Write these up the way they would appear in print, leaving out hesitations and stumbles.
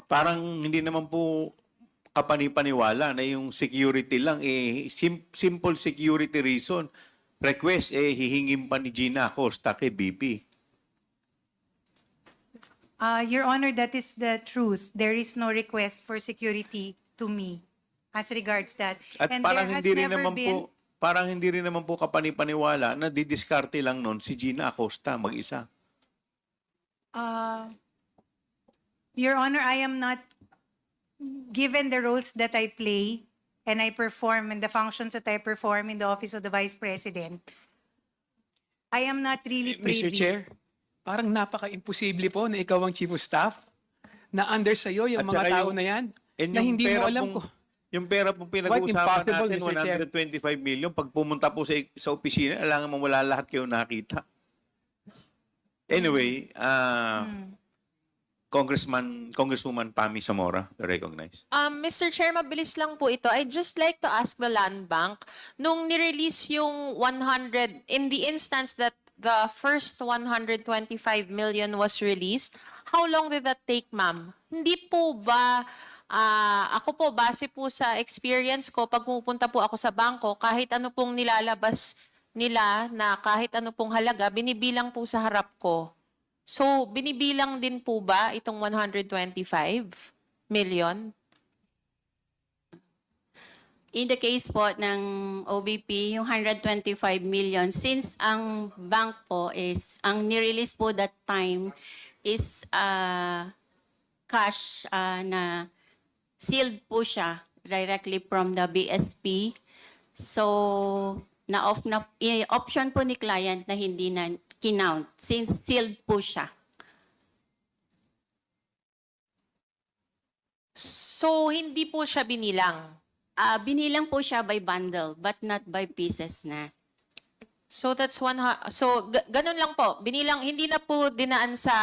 Parang hindi naman po kapanipaniwala na yung security lang, simple security reason. Request, hihingin pa ni Gina Acosta kay BP. Your Honor, that is the truth. There is no request for security to me as regards that. At And parang there has hindi rin never naman been, po, parang hindi rin naman po kapanipaniwala na didiskarte lang nun si Gina Acosta mag-isa. Your Honor, I am not given the roles that I play and I perform and the functions that I perform in the Office of the Vice President. I am not really privy. Mr. Chair, parang napaka-imposible po na ikaw ang Chief of Staff, na under sa'yo yung At mga saka tao yung- na yan, And na yung hindi mo pera alam pong- ko. Yung pera pong Quite pinag-uusapan impossible, natin, Mr. Chair. 125 million, pag pumunta po sa opisina, alangan mo wala lahat kayo nakita. Anyway, Congresswoman Pami Zamora, recognize. Mr. Chair, mabilis lang po ito. I'd just like to ask the Land Bank, nung nirelease yung 100, in the instance that the first 125 million was released, how long did that take, ma'am? Hindi po ba, ako po, base po sa experience ko, pag pupunta po ako sa bangko, kahit ano pong nilalabas nila na kahit ano pong halaga, binibilang po sa harap ko. So, binibilang din po ba itong 125 million? In the case po ng OVP, yung 125 million, since ang bank po is, ang nirelease po that time is cash na sealed po siya directly from the BSP. So, option po ni client na hindi na kinount since sealed po siya. So, hindi po siya binilang. Binilang po siya by bundle but not by pieces na. So, that's ganun lang po. Binilang, hindi na po dinaan sa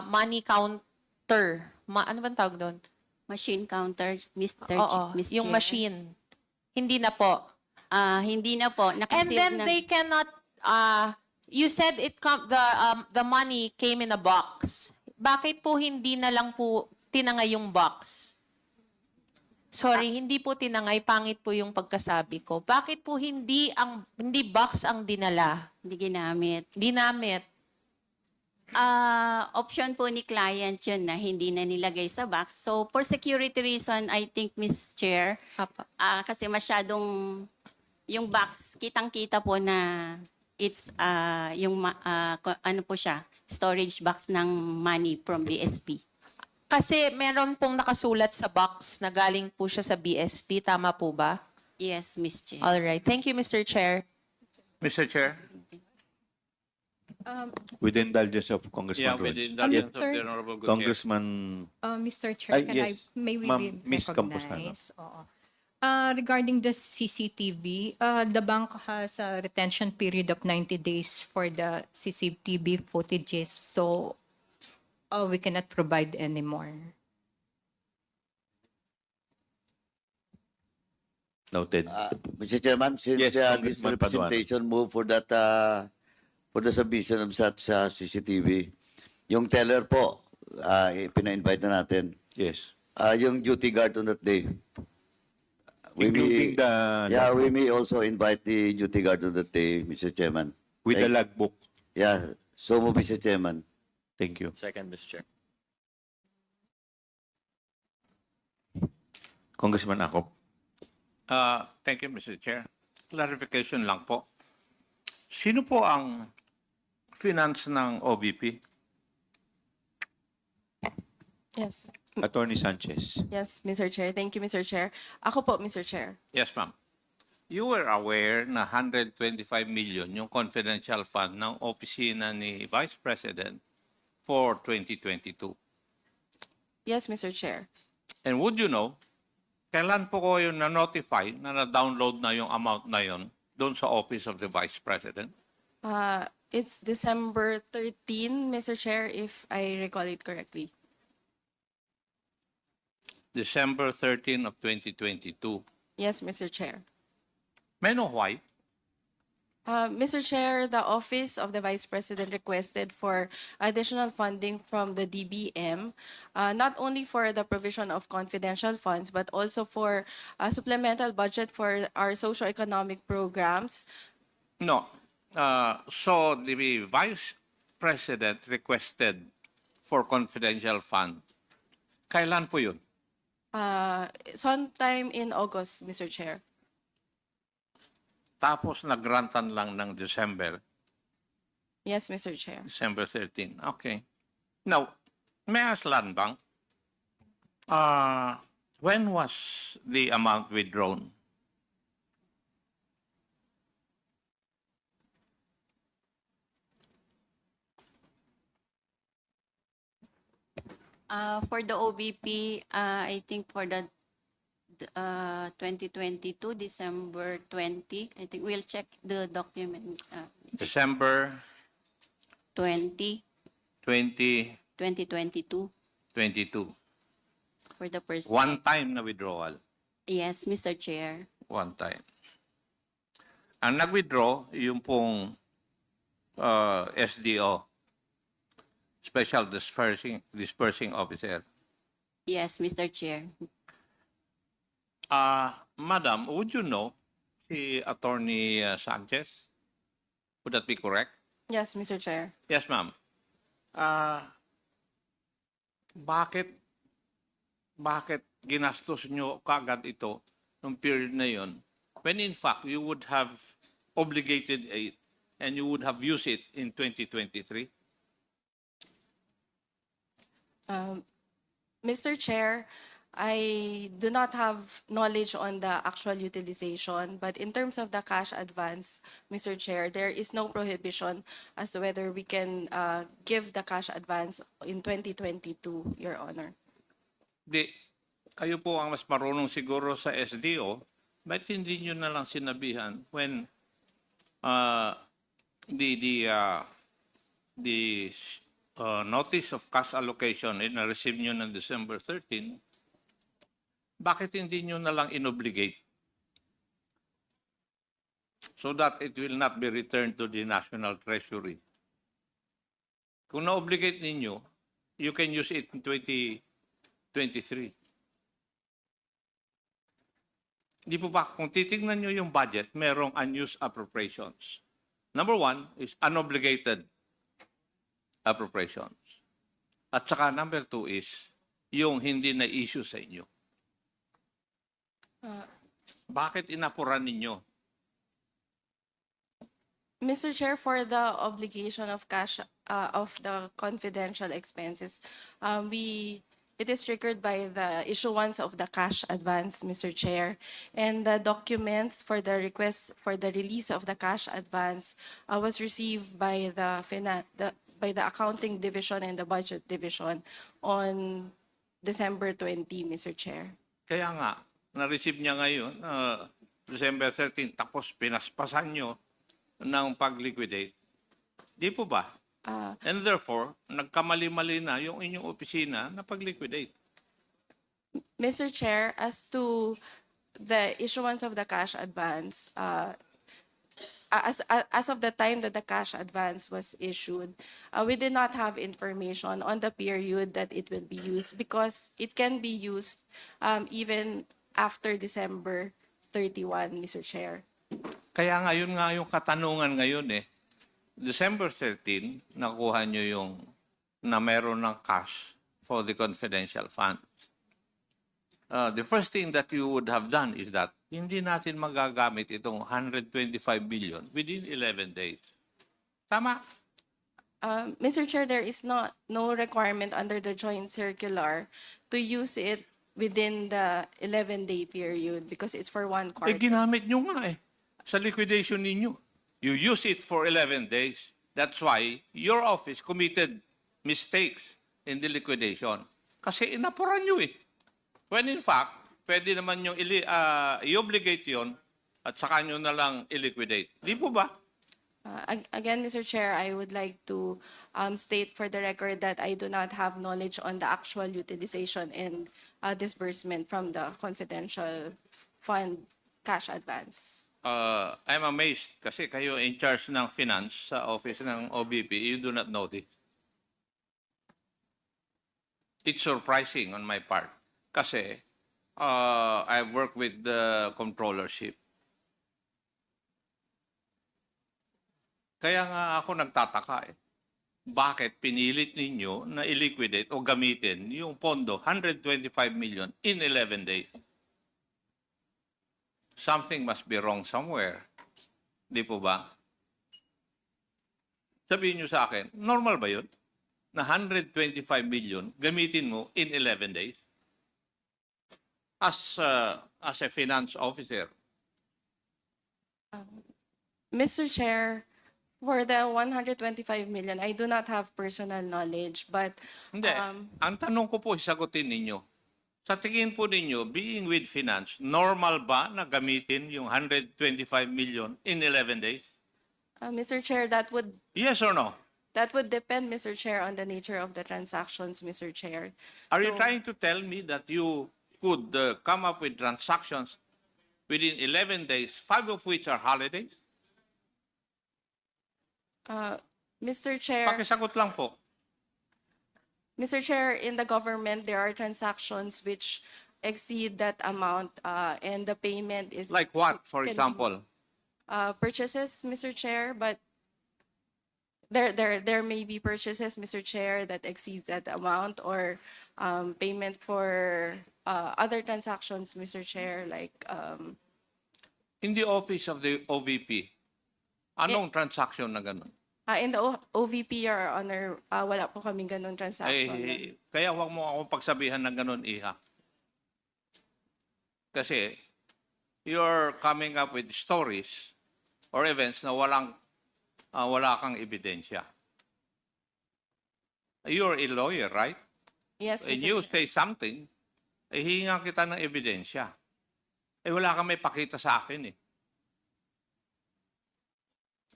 money counter. Ano bang tawag doon? Machine counter, Mr. Oo, Miss yung Chair. machine. Hindi na po. Hindi na po. And Nakasealed then na. they cannot, you said the money came in a box. Bakit po hindi na lang po tinangay yung box? Sorry, hindi po tinangay, pangit po yung pagkasabi ko. Bakit po hindi box ang dinala? Hindi ginamit. Ginamit. Option po ni client yun na hindi na nilagay sa box. So, for security reason, I think, Miss Chair, Apa. kasi masyadong yung box, kitang-kita po na it's ano po siya, storage box ng money from BSP. Kasi meron pong nakasulat sa box na galing po siya sa BSP. Tama po ba? Yes, Miss Chair. All right. Thank you, Mr. Chair. Mr. Chair? With the indulgence of Congressman Yeah, with the Rhodes. indulgence of Mr. the Honorable Gutierrez. Congressman, Mr. Chair, Ay, can yes. may we Ma'am, be Miss Campos na, no? recognized? Oo. Regarding the CCTV, the bank has a retention period of 90 days for the CCTV footages, so we cannot provide anymore. noted. Mr. Chairman, since Yes, this Congressman Paduano. representation move for that for the submission of such CCTV, yung teller po, pina-invite na natin. Yes. Yung duty guard on that day. Including the we may also invite the duty guard on that day, Mr. Chairman. with the logbook. Yeah, so move, Mr. Chairman. Thank you. Second, Mr. Chair. Congressman Akop. Thank you, Mr. Chair. Clarification lang po. Sino po ang finance ng OVP? Yes. Attorney Sanchez. Yes, Mr. Chair. Thank you, Mr. Chair. Ako po, Mr. Chair. Yes, ma'am. You were aware na 125 million yung confidential fund ng opisina ni Vice President for 2022. Yes, Mr. Chair. And would you know, kailan po ko yung na-notify na na-download na yung amount na yun doon sa Office of the Vice President? It's December 13, Mr. Chair, if I recall it correctly. December 13 of 2022. Yes, Mr. Chair. May I know why? Mr. Chair, the Office of the Vice President requested for additional funding from the DBM, not only for the provision of confidential funds, but also for a supplemental budget for our socioeconomic programs. No. So the Vice President requested for confidential fund. Kailan po yun? Sometime in August, Mr. Chair. Tapos nagrantan lang ng December Yes, Mr. Chair. 13. Okay. Now, may I ask Land Bank, when was the amount withdrawn? For the OVP, I think for the 2022, December 20, I think we'll check the document. December 20, 2022. 2022 for the first. One time na withdrawal. Yes, Mr. Chair. One time. Ang nag-withdraw, yung pong SDO, Special Dispersing Officer. Yes, Mr. Chair. Madam, would you know si Attorney Sanchez? Would that be correct? Yes, Mr. Chair. Yes, ma'am. Bakit ginastos nyo kagad ito nung period na yon when in fact you would have obligated it and you would have used it in 2023? Mr. Chair, I do not have knowledge on the actual utilization, but in terms of the cash advance, Mr. Chair, there is no prohibition as to whether we can give the cash advance in 2022, Your Honor. Di, kayo po ang mas marunong siguro sa SDO, ba't hindi nyo na lang sinabihan when the notice of cash allocation na receive nyo ng December 13, bakit hindi nyo na lang inobligate so that it will not be returned to the National Treasury? Kung na-obligate ninyo, you can use it in 2023. Di po ba, kung titignan nyo yung budget, merong unused appropriations. Number one is unobligated appropriations. At saka number two is yung hindi na issue sa inyo. Bakit inapuran ninyo? Mr. Chair, for the obligation of cash of the confidential expenses, it is triggered by the issuance of the cash advance, Mr. Chair, and the documents for the request for the release of the cash advance was received by by the accounting division and the budget division on December 20, Mr. Chair. Kaya nga, na-receive niya ngayon, December 13, tapos pinaspasan nyo ng pag-liquidate. Di po ba? And therefore, nagkamali-mali na yung inyong opisina na pag-liquidate. Mr. Chair, as to the issuance of the cash advance, as of the time that the cash advance was issued, we did not have information on the period that it will be used because it can be used even after December 31, Mr. Chair. Kaya ngayon nga yung katanungan ngayon December 13, nakuha nyo yung na meron ng cash for the confidential fund. The first thing that you would have done is that hindi natin magagamit itong 125 billion within 11 days. Tama? Mr. Chair, there is no requirement under the joint circular to use it within the 11-day period because it's for one quarter. Ginamit nyo nga sa liquidation ninyo. You use it for 11 days. That's why your office committed mistakes in the liquidation. Kasi inapuran nyo When in fact, pwede naman nyo i-obligate yon at saka nyo na lang i-liquidate. Di po ba? Again, Mr. Chair, I would like to state for the record that I do not have knowledge on the actual utilization and disbursement from the confidential fund cash advance. I'm amazed kasi kayo in charge ng finance sa office ng OVP, you do not know this. It's surprising on my part kasi I've worked with the controllership. Kaya nga ako nagtataka eh. Bakit pinilit ninyo na i-liquidate o gamitin yung pondo, 125 million in 11 days? Something must be wrong somewhere. Di po ba? Sabihin nyo sa akin, normal ba yun? Na 125 million gamitin mo in 11 days? As a finance officer. Mr. Chair, for the 125 million, I do not have personal knowledge, but Hindi. Ang tanong ko po, sagutin ninyo. Sa tingin po ninyo, being with finance, normal ba na gamitin yung 125 million in 11 days? Mr. Chair, Yes or no? that would depend, Mr. Chair, on the nature of the transactions, Mr. Chair. Are you So- trying to tell me that you could come up with transactions within 11 days, 5 of which are holidays? Mr. Chair, Pakisagot lang po. Mr. Chair, in the government, there are transactions which exceed that amount, and the payment is Like what, for can be, example? purchases, Mr. Chair, but there may be purchases, Mr. Chair, that exceed that amount, or payment for other transactions, Mr. Chair, like In the office of the OVP, anong transaction na ganun? in the OVP, Your Honor, wala po kaming ganun transaction. Kaya huwag mo akong pagsabihan ng ganun, Iha. Kasi, you're coming up with stories or events na wala kang ebidensya. You're a lawyer, right? Yes, And Mr. you Chair. say something, hihingan kita ng ebidensya. Wala kang may pakita sa akin eh.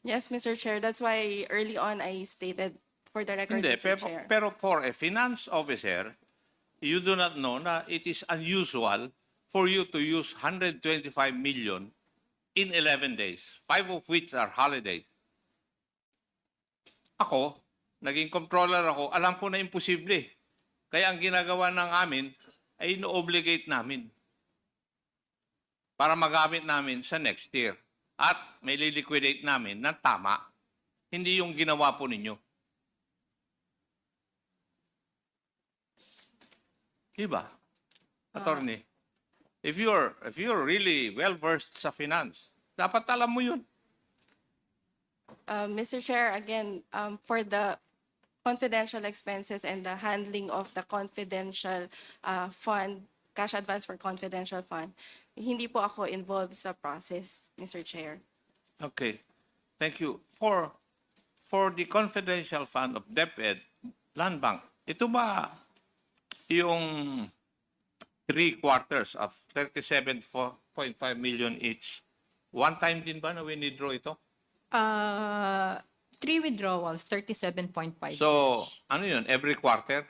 Yes, Mr. Chair. That's why early on I stated for the record, Hindi, Mr. Chair. pero for a finance officer, you do not know na it is unusual for you to use 125 million in 11 days, 5 of which are holidays. Ako, naging controller ako, alam ko na imposible. Kaya ang ginagawa ng amin ay ino-obligate namin para magamit namin sa next year. At may liquidate namin ng tama. Hindi yung ginawa po ninyo. Diba? Attorney, if you're really well-versed sa finance, dapat alam mo yun. Mr. Chair, again, for the confidential expenses and the handling of the confidential fund, cash advance for confidential fund, hindi po ako involved sa process, Mr. Chair. Okay. Thank you. For the confidential fund of DepEd, Land Bank, ito ba yung 3/4 of 37.5 million each? One time din ba na winidraw ito? 3 withdrawals, 37.5. So, ano yun? Every quarter?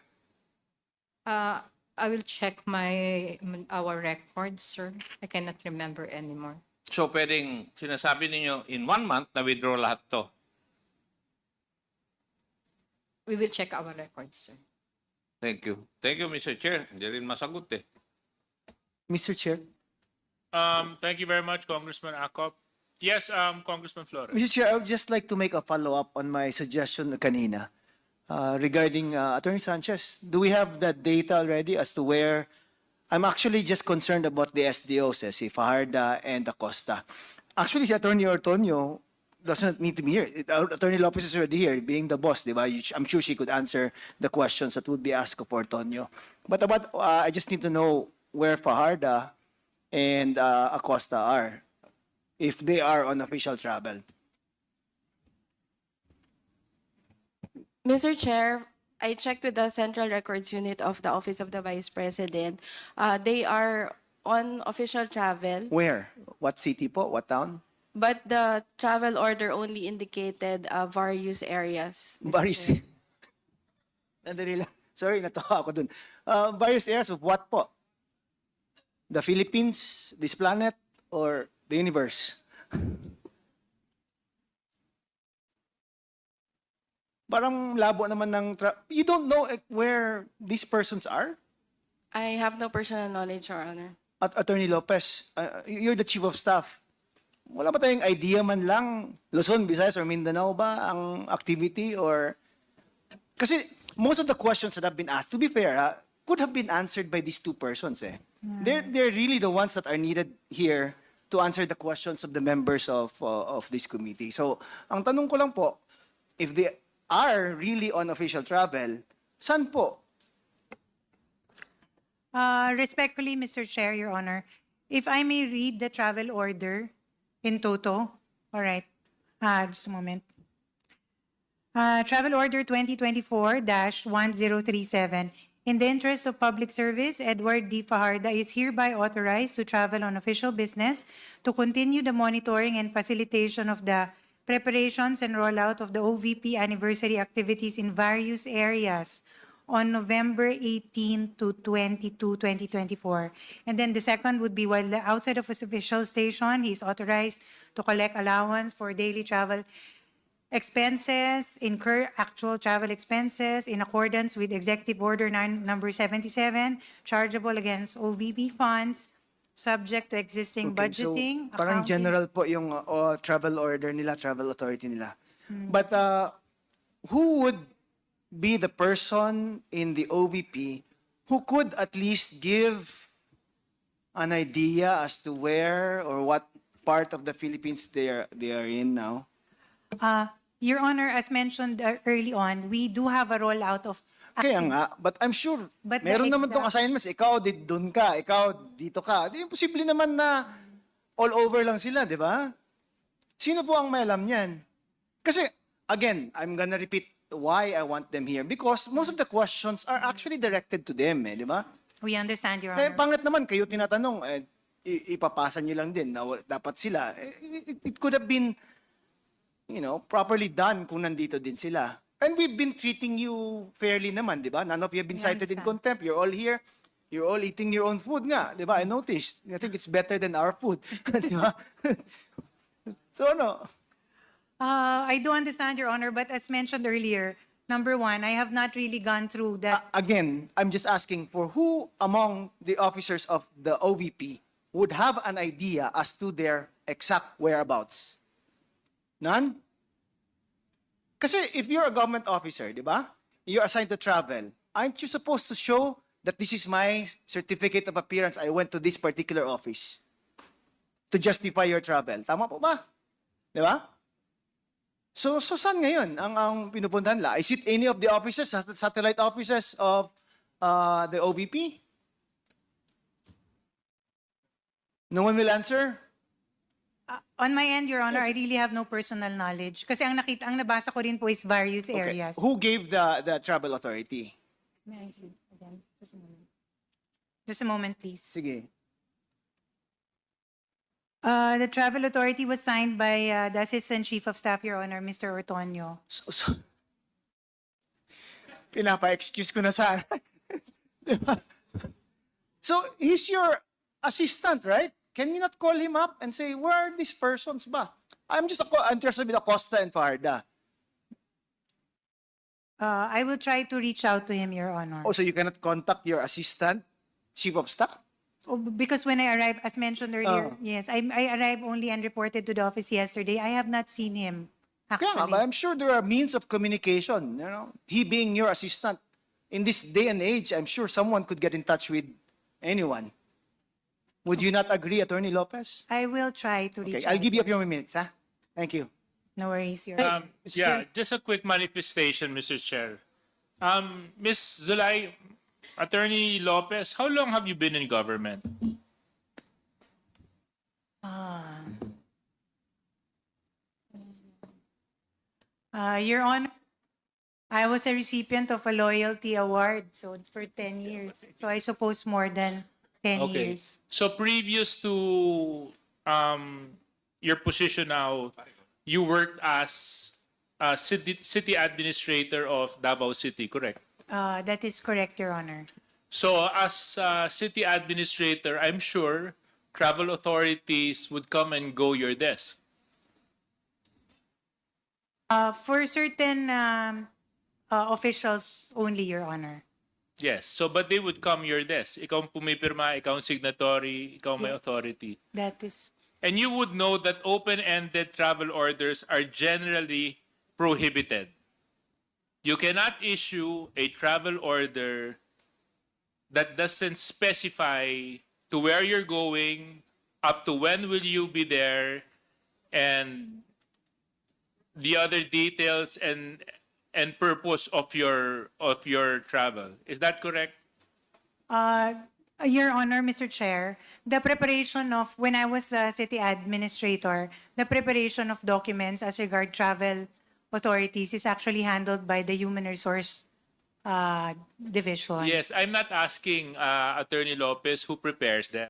I will check our records, sir. I cannot remember anymore. So, pwedeng sinasabi ninyo, in 1 month, na-withdraw lahat to. We will check our records, sir. Thank you. Thank you, Mr. Chair. Hindi rin masagot eh. Mr. Chair. Thank you very much, Congressman Acop. Yes, Congressman Flores. Mr. Chair, I would just like to make a follow-up on my suggestion kanina regarding Attorney Sanchez. Do we have that data already as to where? I'm actually just concerned about the SDOs, si Fajarda and Acosta. Actually, si Attorney Ortonio doesn't need to be here. Attorney Lopez is already here, being the boss, di ba? I'm sure she could answer the questions that would be asked of Ortonio. But I just need to know where Fajarda and Acosta are, if they are on official travel. Mr. Chair, I checked with the Central Records Unit of the Office of the Vice President. They are on official travel, Where? What city po? What town? but the travel order only indicated various areas. Mr. Various. Chair. Nandali lang. Sorry, natawa ako dun. Various areas of what po? The Philippines, this planet, or the universe? Parang labo naman ng... You don't know where these persons are? I have no personal knowledge, Your Honor. At Attorney Lopez, you're the Chief of Staff. Wala ba tayong idea man lang, Luzon, Visayas, or Mindanao ba ang activity? Or kasi most of the questions that have been asked, to be fair, could have been answered by these two persons. They're really the ones that are needed here to answer the questions of the members of this committee. So, ang tanong ko lang po, if they are really on official travel, saan po? Respectfully, Mr. Chair, Your Honor, if I may read the travel order in toto. All right. Just a moment. Travel Order 2024-1037. In the interest of public service, Edward D. Fajarda is hereby authorized to travel on official business to continue the monitoring and facilitation of the preparations and rollout of the OVP anniversary activities in various areas on November 18 to 22, 2024. And then the second would be while outside of his official station, he is authorized to collect allowance for daily travel expenses, incur actual travel expenses in accordance with Executive Order number 77, chargeable against OVP funds, subject to existing Okay, budgeting. so parang accounting. general po yung travel order nila, travel authority nila. But who would be the person in the OVP who could at least give an idea as to where or what part of the Philippines they are in now? Your Honor, as mentioned early on, we do have a rollout of Kaya nga, but I'm sure, But the meron naman exact- tong assignments. Ikaw, doon ka. Ikaw, dito ka. Di, posible naman na all over lang sila, di ba? Sino po ang may alam niyan? Kasi, again, I'm gonna repeat why I want them here. Because most of the questions are actually directed to them, di ba? We understand, Your Kaya Honor. pangit naman, kayo tinatanong, ipapasa nyo lang din na dapat sila. It could have been, properly done kung nandito din sila. And we've been treating you fairly naman, di ba? None of you have been We cited in understand. contempt. You're all here. You're all eating your own food nga, di ba? I noticed. I think it's better than our food. Di ba? So, I do understand, Your Honor, but as mentioned earlier, number one, I have not really gone through that. again, I'm just asking for who among the officers of the OVP would have an idea as to their exact whereabouts? None? Kasi if you're a government officer, di ba? You're assigned to travel. Aren't you supposed to show that this is my certificate of appearance? I went to this particular office to justify your travel. Tama po ba? Di ba? So saan ngayon ang pinupuntahan nila? Is it any of the offices, satellite offices of the OVP? No one will answer? On my end, Your Honor, I really have no personal knowledge. Kasi ang nabasa ko rin po is various areas. Who gave the travel authority? May I see again? Just a moment, please. Sige. The travel authority was signed by the Assistant Chief of Staff, Your Honor, Mr. Ortonio. Pinapa-excuse ko na sana. Diba? So, he's your assistant, right? Can you not call him up and say, where are these persons ba? I'm just interested with Acosta and Fajarda. I will try to reach out to him, Your Honor. Oh, so you cannot contact your assistant, chief of staff? Oh, because when I arrived, as mentioned earlier, yes, I arrived only and reported to the office yesterday. I have not seen him, Kaya nga, actually. but I'm sure there are means of communication. He being your assistant. In this day and age, I'm sure someone could get in touch with anyone. Would you not agree, Attorney Lopez? I will try to reach Okay, out. I'll give you a few minutes, ha? Thank you. No worries, Your Honor. Yeah, just a quick manifestation, Mr. Chair. Ms. Zulay, Attorney Lopez, how long have you been in government? Your Honor, I was a recipient of a loyalty award, so it's for 10 years. So I suppose more than 10 years. So previous to your position now, you worked as city administrator of Davao City, correct? That is correct, Your Honor. So as city administrator, I'm sure travel authorities would come and go your desk? For certain officials only, Your Honor. Yes. So, but they would come your desk. Ikaw ang pumipirma, ikaw ang signatory, ikaw ang may Yeah. authority. That is, And you would know that open-ended travel orders are generally prohibited. You cannot issue a travel order that doesn't specify to where you're going, up to when will you be there, and the other details and purpose of your travel. Is that correct? Your Honor, Mr. Chair, the preparation of, when I was a city administrator, the preparation of documents as regard travel authorities is actually handled by the Human Resource Division. Yes, I'm not asking Attorney Lopez who prepares them.